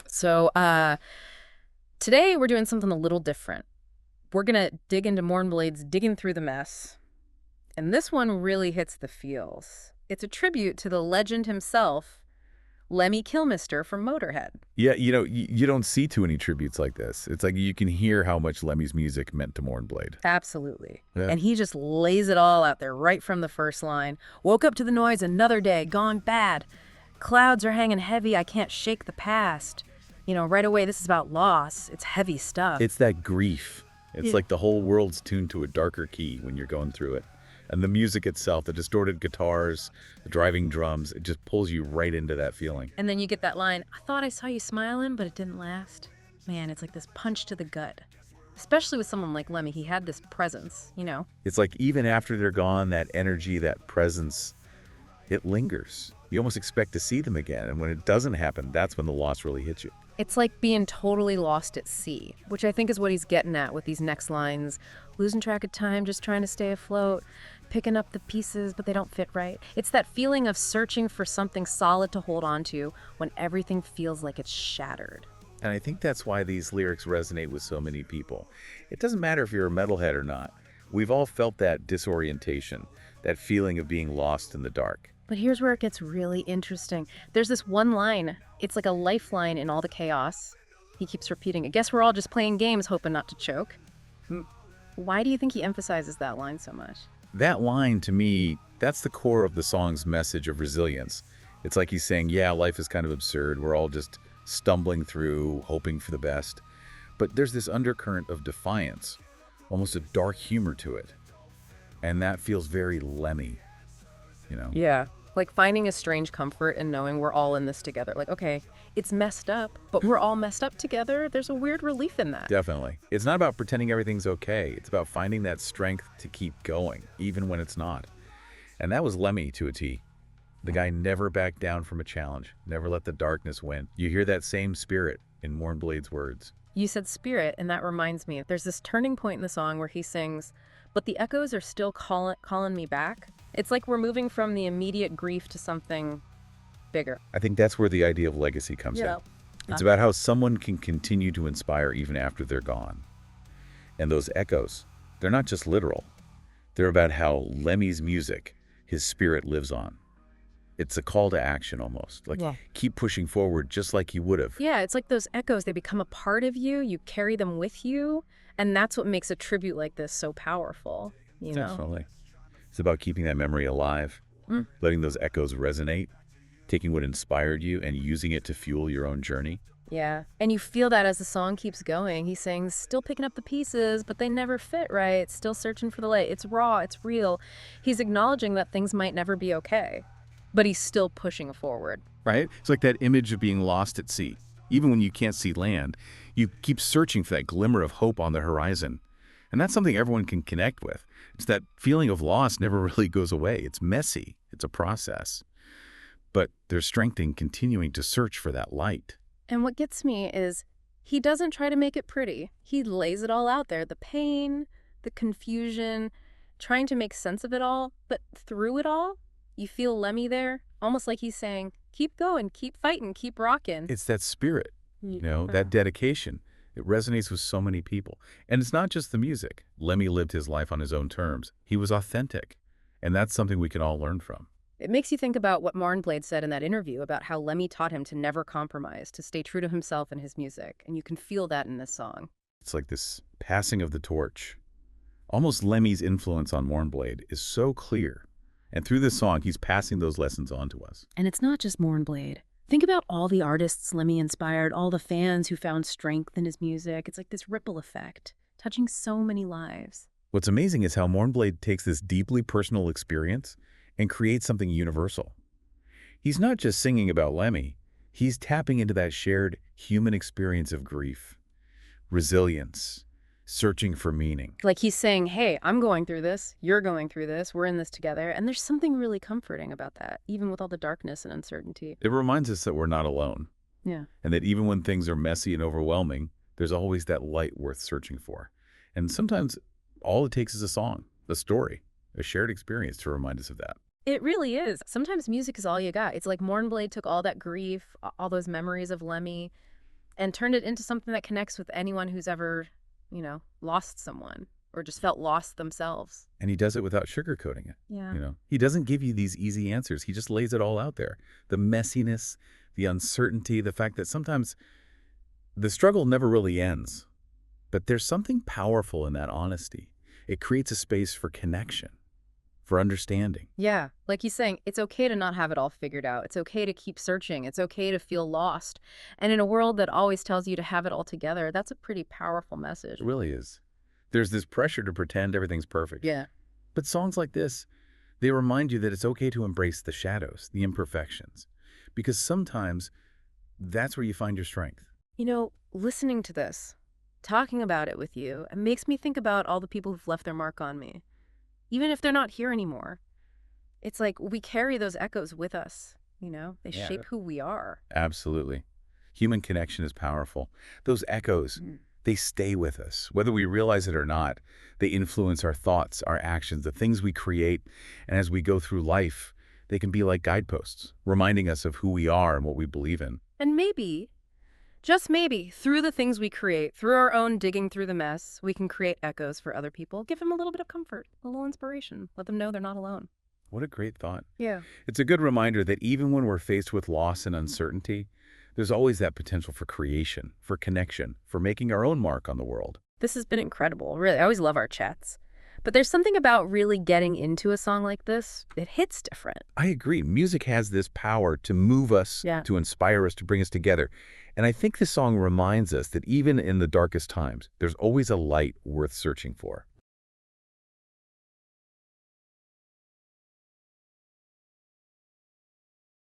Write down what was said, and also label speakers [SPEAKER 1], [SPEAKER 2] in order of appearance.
[SPEAKER 1] So today we're doing something a little different. We're going to dig into Mournblade's Digging Through the Mess. And this one really hits the feels. It's a tribute to the legend himself, Lemmy Kilmister from Motörhead.
[SPEAKER 2] Yeah, you don't see too many tributes like this. It's like you can hear how much Lemmy's music meant to Mournblade.
[SPEAKER 1] Absolutely.
[SPEAKER 2] Yeah.
[SPEAKER 1] And he just lays it all out there right from the first line. Woke up to the noise, another day, gone bad. Clouds are hanging heavy, I can't shake the past. Right away, this is about loss. It's heavy stuff.
[SPEAKER 2] It's that grief. It's
[SPEAKER 1] Yeah.
[SPEAKER 2] like the whole world's tuned to a darker key when you're going through it. And the music itself, the distorted guitars, the driving drums, it just pulls you right into that feeling.
[SPEAKER 1] And then you get that line, I thought I saw you smiling, but it didn't last. Man, it's like this punch to the gut. Especially with someone like Lemmy, he had this presence.
[SPEAKER 2] It's like even after they're gone, that energy, that presence, it lingers. You almost expect to see them again. And when it doesn't happen, that's when the loss really hits you.
[SPEAKER 1] It's like being totally lost at sea, which I think is what he's getting at with these next lines. Losing track of time, just trying to stay afloat, picking up the pieces, but they don't fit right. It's that feeling of searching for something solid to hold on to when everything feels like it's shattered.
[SPEAKER 2] And I think that's why these lyrics resonate with so many people. It doesn't matter if you're a metalhead or not. We've all felt that disorientation, that feeling of being lost in the dark.
[SPEAKER 1] But here's where it gets really interesting. There's this one line. It's like a lifeline in all the chaos. He keeps repeating it. Guess we're all just playing games hoping not to choke. Why do you think he emphasizes that line so much?
[SPEAKER 2] That line, to me, that's the core of the song's message of resilience. It's like he's saying, yeah, life is kind of absurd. We're all just stumbling through, hoping for the best. But there's this undercurrent of defiance, almost a dark humor to it. And that feels very Lemmy.
[SPEAKER 1] Yeah. Like finding a strange comfort in knowing we're all in this together. Like, okay, it's messed up, but we're all messed up together. There's a weird relief in that.
[SPEAKER 2] Definitely. It's not about pretending everything's okay. It's about finding that strength to keep going, even when it's not. And that was Lemmy to a T. The guy never backed down from a challenge, never let the darkness win. You hear that same spirit in Mournblade's words.
[SPEAKER 1] You said spirit, and that reminds me. There's this turning point in the song where he sings, but the echoes are still calling me back. It's like we're moving from the immediate grief to something bigger.
[SPEAKER 2] I think that's where the idea of legacy comes in. It's about how someone can continue to inspire even after they're gone. And those echoes, they're not just literal. They're about how Lemmy's music, his spirit lives on. It's a call to action almost. Like, keep pushing forward just like you would have.
[SPEAKER 1] Yeah, it's like those echoes, they become a part of you. You carry them with you. And that's what makes a tribute like this so powerful.
[SPEAKER 2] Definitely. It's about keeping that memory alive, letting those echoes resonate, taking what inspired you and using it to fuel your own journey.
[SPEAKER 1] Yeah. And you feel that as the song keeps going. He sings, still picking up the pieces, but they never fit right. Still searching for the light. It's raw. It's real. He's acknowledging that things might never be okay, but he's still pushing forward.
[SPEAKER 3] Right? It's like that image of being lost at sea. Even when you can't see land, you keep searching for that glimmer of hope on the horizon. And that's something everyone can connect with. It's that feeling of loss never really goes away. It's messy. It's a process. But there's strength in continuing to search for that light.
[SPEAKER 1] And what gets me is he doesn't try to make it pretty. He lays it all out there. The pain, the confusion, trying to make sense of it all. But through it all, you feel Lemmy there, almost like he's saying, keep going, keep fighting, keep rocking.
[SPEAKER 2] It's that spirit, that dedication. It resonates with so many people. And it's not just the music. Lemmy lived his life on his own terms. He was authentic. And that's something we can all learn from.
[SPEAKER 1] It makes you think about what Mournblade said in that interview about how Lemmy taught him to never compromise, to stay true to himself and his music. And you can feel that in this song.
[SPEAKER 2] It's like this passing of the torch. Almost Lemmy's influence on Mournblade is so clear. And through this song, he's passing those lessons on to us.
[SPEAKER 1] And it's not just Mournblade. Think about all the artists Lemmy inspired, all the fans who found strength in his music. It's like this ripple effect, touching so many lives.
[SPEAKER 2] What's amazing is how Mournblade takes this deeply personal experience and creates something universal. He's not just singing about Lemmy. He's tapping into that shared human experience of grief, resilience, searching for meaning.
[SPEAKER 1] Like he's saying, hey, I'm going through this, you're going through this, we're in this together. And there's something really comforting about that, even with all the darkness and uncertainty.
[SPEAKER 2] It reminds us that we're not alone.
[SPEAKER 1] Yeah.
[SPEAKER 2] And that even when things are messy and overwhelming, there's always that light worth searching for. And sometimes all it takes is a song, a story, a shared experience to remind us of that.
[SPEAKER 1] It really is. Sometimes music is all you got. It's like Mournblade took all that grief, all those memories of Lemmy, and turned it into something that connects with anyone who's ever, lost someone or just felt lost themselves.
[SPEAKER 2] And he does it without sugarcoating it.
[SPEAKER 1] Yeah.
[SPEAKER 2] He doesn't give you these easy answers. He just lays it all out there. The messiness, the uncertainty, the fact that sometimes the struggle never really ends. But there's something powerful in that honesty. It creates a space for connection, for understanding.
[SPEAKER 1] Yeah, like he's saying, it's okay to not have it all figured out. It's okay to keep searching. It's okay to feel lost. And in a world that always tells you to have it all together, that's a pretty powerful message.
[SPEAKER 2] It really is. There's this pressure to pretend everything's perfect.
[SPEAKER 1] Yeah.
[SPEAKER 2] But songs like this, they remind you that it's okay to embrace the shadows, the imperfections, because sometimes that's where you find your strength.
[SPEAKER 1] Listening to this, talking about it with you, it makes me think about all the people who've left their mark on me. Even if they're not here anymore, it's like we carry those echoes with us, They shape who we are.
[SPEAKER 2] Absolutely. Human connection is powerful. Those echoes, they stay with us. Whether we realize it or not, they influence our thoughts, our actions, the things we create. And as we go through life, they can be like guideposts, reminding us of who we are and what we believe in.
[SPEAKER 1] And maybe, just maybe, through the things we create, through our own digging through the mess, we can create echoes for other people, give them a little bit of comfort, a little inspiration, let them know they're not alone.
[SPEAKER 2] What a great thought.
[SPEAKER 1] Yeah.
[SPEAKER 2] It's a good reminder that even when we're faced with loss and uncertainty, there's always that potential for creation, for connection, for making our own mark on the world.
[SPEAKER 1] This has been incredible. Really, I always love our chats. But there's something about really getting into a song like this. It hits different.
[SPEAKER 2] I agree. Music has this power to move us, to inspire us, to bring us together. And I think this song reminds us that even in the darkest times, there's always a light worth searching for.